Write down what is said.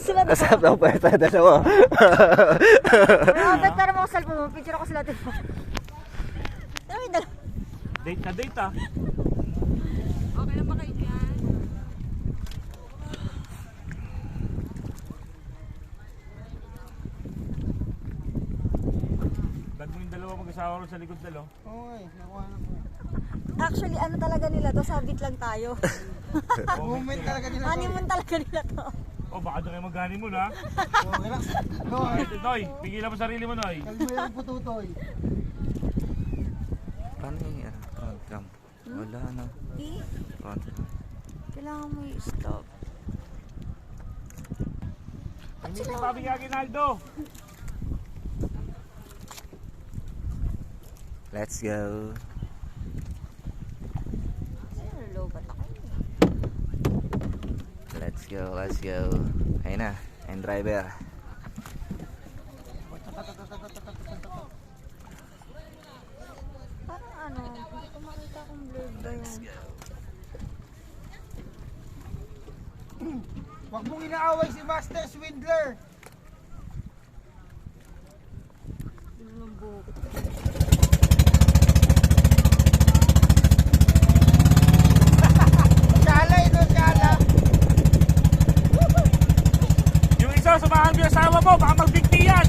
sila dalawa. Asap daw pa sa dalawa. Ba't para mo cellphone mo? Picture ako sila dalawa. Dami dalawa. Date na date ah. Okay lang ba kayo dyan? Dad mo yung dalawa mag-asawa rin sa likod dalo. Okay, nakuha na po. Actually, ano talaga nila to? Sabit lang tayo. Moment talaga nila to. Honeymoon talaga nila to. Oh, baka doon kayo mag-honeymoon ha. Oh, relax. Noy, Noy, pigilan mo sarili mo Noy. kalma yung pututoy. Paano yung front cam? Wala na. Eh, Front cam. kailangan mo i-stop. Hindi si Papi Aguinaldo. Let's go. Ay, low ba't ako? Let's go, let's go. Ayun na, and driver. Parang ano, hindi ko makita kung blurred ba yun. Huwag mong inaaway si Master Swindler. Yun ang buhok. Sala ito, sala. Yung isa, samahan mo yung asawa mo, baka magbigti yan.